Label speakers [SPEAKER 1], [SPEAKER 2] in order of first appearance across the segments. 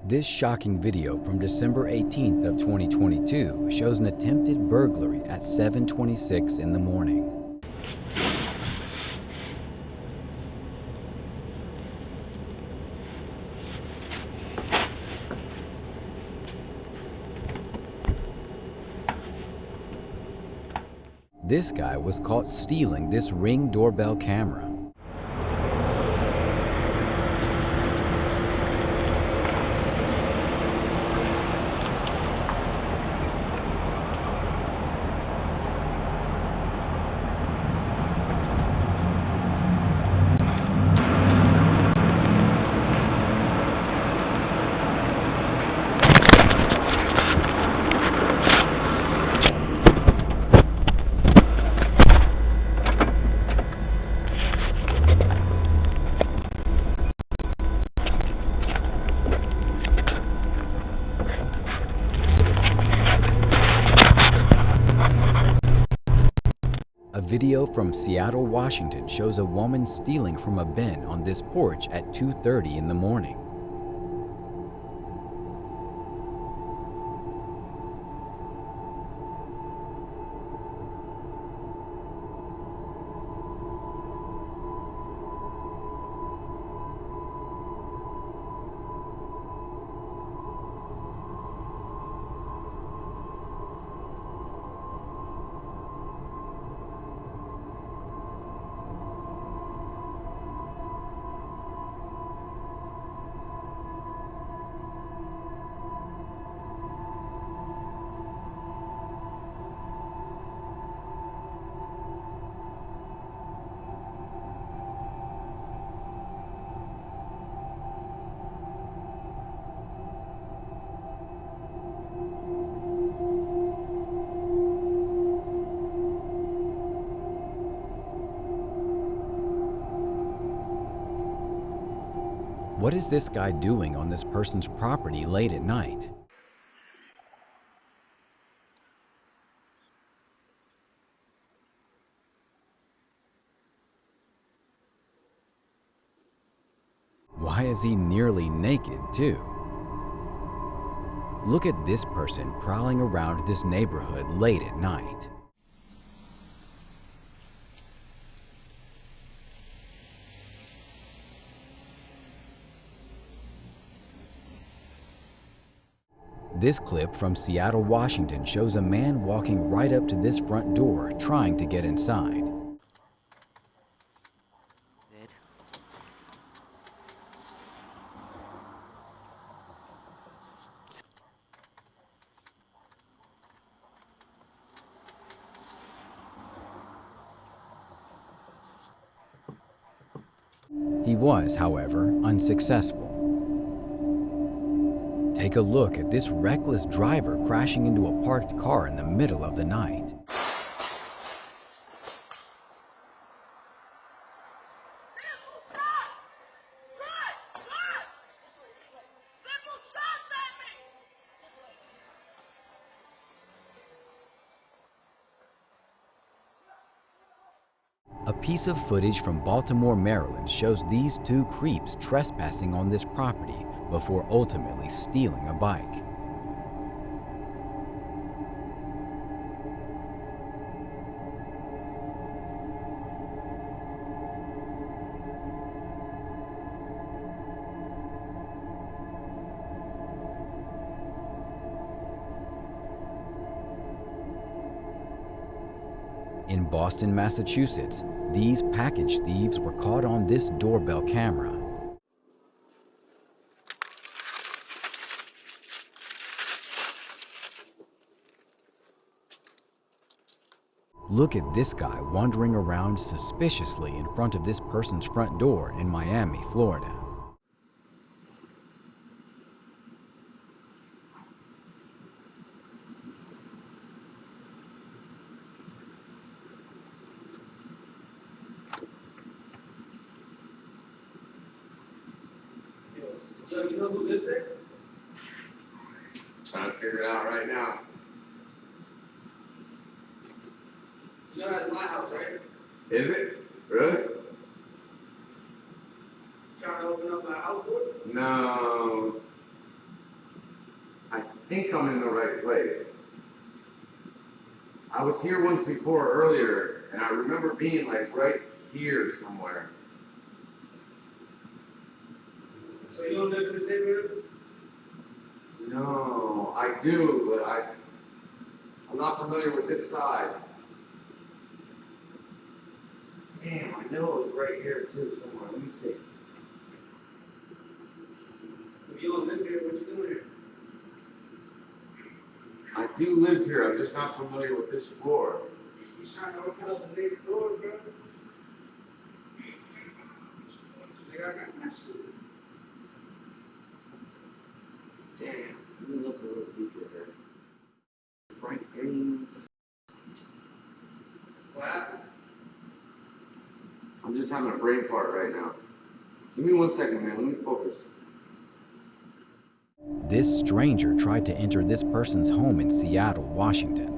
[SPEAKER 1] This shocking video from December 18th of 2022 shows an attempted burglary at 7:26 in the morning. This guy was caught stealing this Ring doorbell camera. A video from Seattle, Washington shows a woman stealing from a bin on this porch at 2:30 in the morning. What is this guy doing on this person's property late at night? Why is he nearly naked, too? Look at this person prowling around this neighborhood late at night. This clip from Seattle, Washington shows a man walking right up to this front door trying to get inside. He was, however, unsuccessful. Take a look at this reckless driver crashing into a parked car in the middle of the night. A piece of footage from Baltimore, Maryland shows these two creeps trespassing on this property before ultimately stealing a bike. In Boston, Massachusetts, these package thieves were caught on this doorbell camera. Look at this guy wandering around suspiciously in front of this person's front door in Miami, Florida.
[SPEAKER 2] You know who lives there?
[SPEAKER 3] Trying to figure it out right now.
[SPEAKER 2] You know that's my house, right?
[SPEAKER 3] Is it? Really?
[SPEAKER 2] Trying to open up my house door?
[SPEAKER 3] No. think I'm in the right place. I was here once before earlier, and I remember being like right here somewhere.
[SPEAKER 2] So you don't live in this neighborhood?
[SPEAKER 3] No, I do, but I'm not familiar with this side. Damn, I know it was right here too somewhere. Let me see.
[SPEAKER 2] If you don't live here, what you doing here?
[SPEAKER 3] I do live here, I'm just not familiar with this floor.
[SPEAKER 2] You trying to open up the next door, bro? Nigga, I got my shit.
[SPEAKER 3] Damn, let me look a little deeper here. Bright green.
[SPEAKER 2] What happened?
[SPEAKER 3] I'm just having a brain fart right now. Give me 1 second, man. Let me focus.
[SPEAKER 1] This stranger tried to enter this person's home in Seattle, Washington.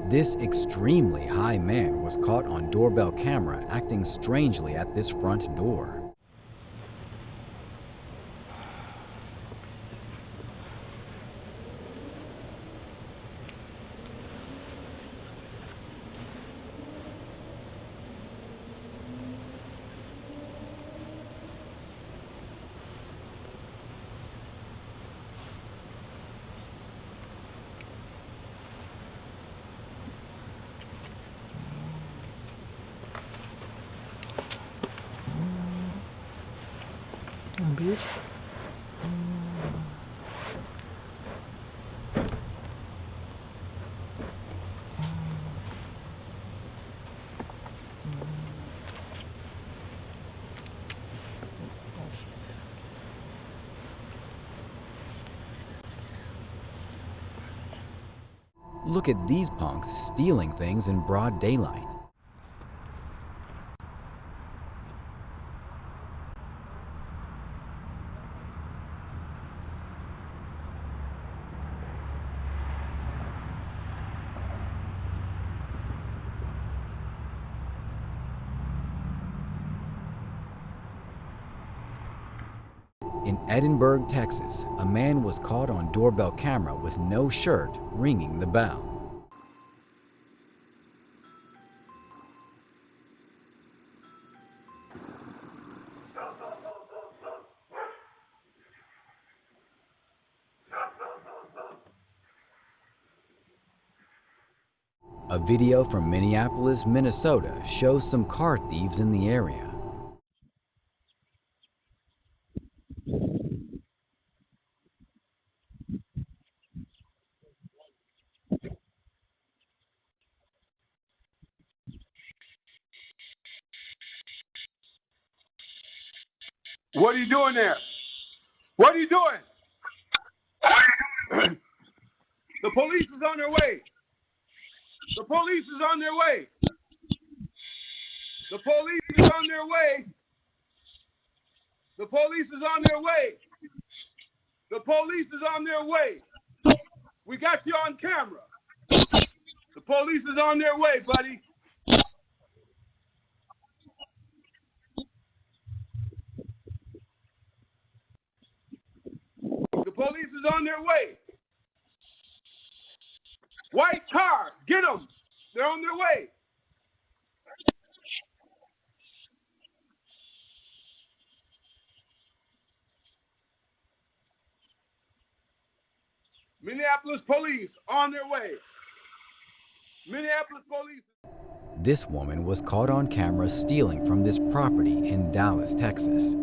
[SPEAKER 1] This extremely high man was caught on doorbell camera acting strangely at this front door. Look at these punks stealing things in broad daylight. In Edinburgh, Texas, a man was caught on doorbell camera with no shirt ringing the bell. A video from Minneapolis, Minnesota shows some car thieves in the area.
[SPEAKER 4] What are you doing there? What are you doing? The police is on their way. The police is on their way. The police is on their way. The police is on their way. The police is on their way. We got you on camera. The police is on their way, buddy. The police is on their way. White car, get them. They're on their way. Minneapolis police on their way. Minneapolis police.
[SPEAKER 1] This woman was caught on camera stealing from this property in Dallas, Texas.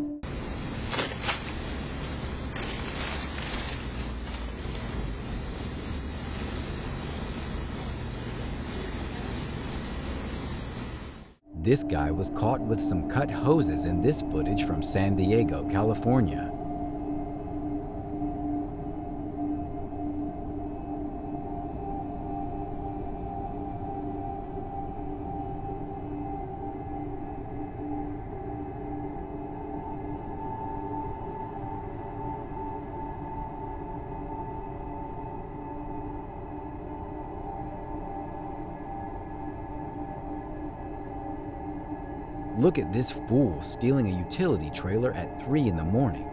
[SPEAKER 1] This guy was caught with some cut hoses in this footage from San Diego, California. Look at this fool stealing a utility trailer at 3 in the morning.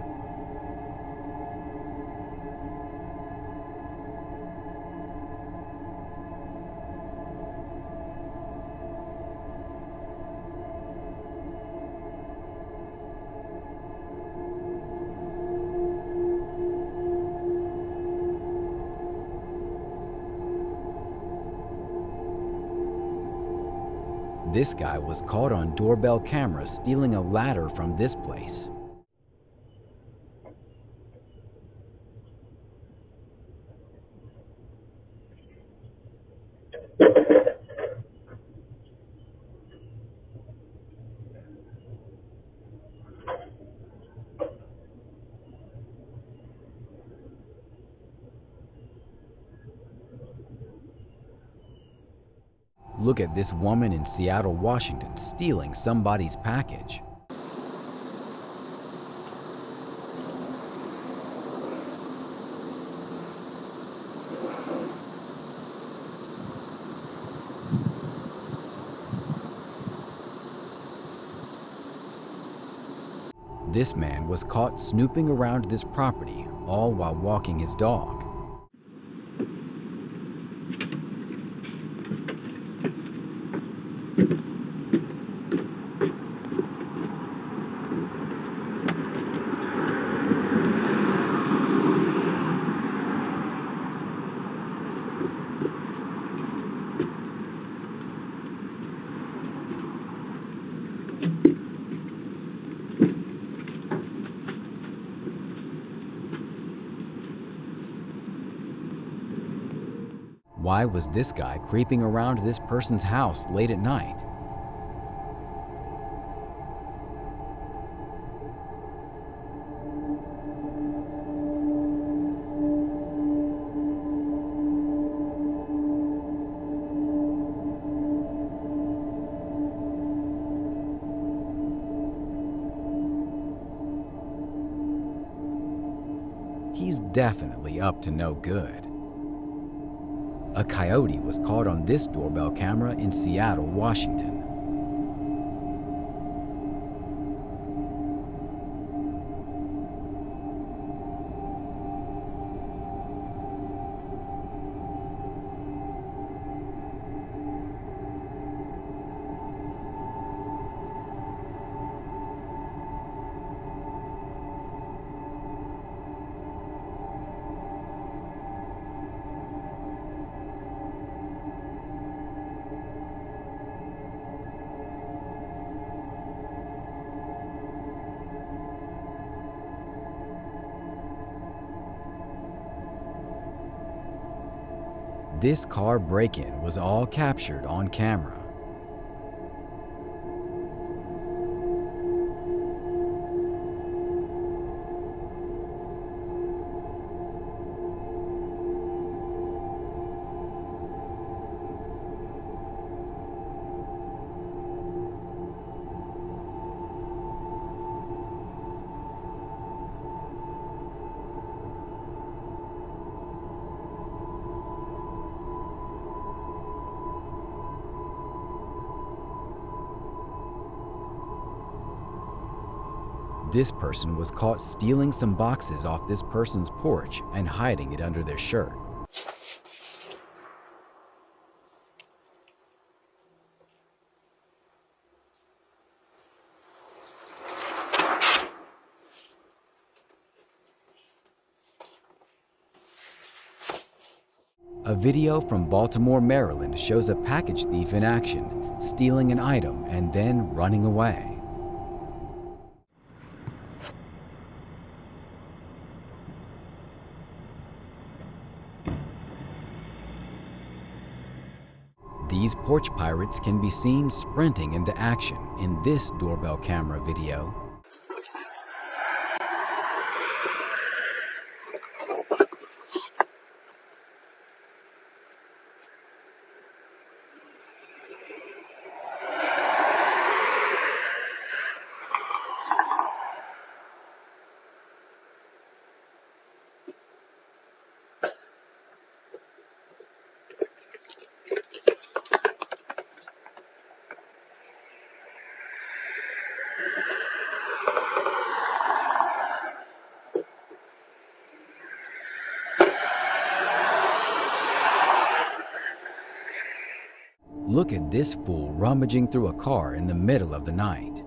[SPEAKER 1] This guy was caught on doorbell camera stealing a ladder from this place. Look at this woman in Seattle, Washington, stealing somebody's package. This man was caught snooping around this property, all while walking his dog. Why was this guy creeping around this person's house late at night? He's definitely up to no good. A coyote was caught on this doorbell camera in Seattle, Washington. This car break-in was all captured on camera. This person was caught stealing some boxes off this person's porch and hiding it under their shirt. A video from Baltimore, Maryland shows a package thief in action, stealing an item and then running away. These porch pirates can be seen sprinting into action in this doorbell camera video. Look at this fool rummaging through a car in the middle of the night.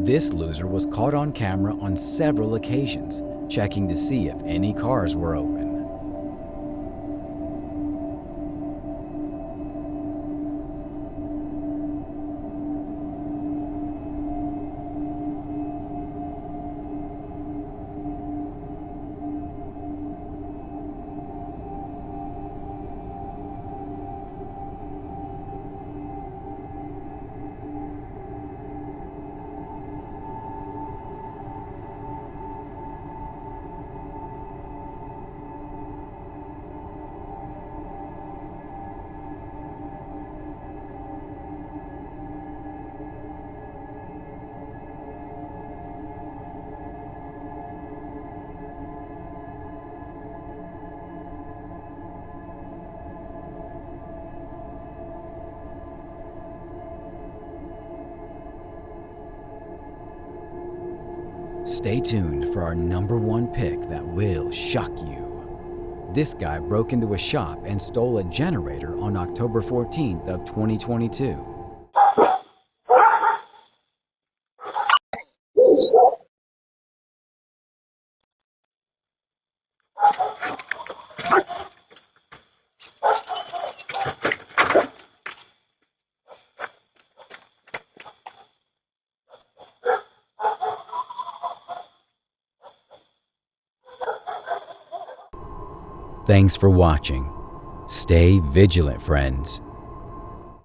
[SPEAKER 1] This loser was caught on camera on several occasions, checking to see if any cars were open. Stay tuned for our #1 pick that will shock you. This guy broke into a shop and stole a generator on October 14th of 2022. Thanks for watching. Stay vigilant, friends.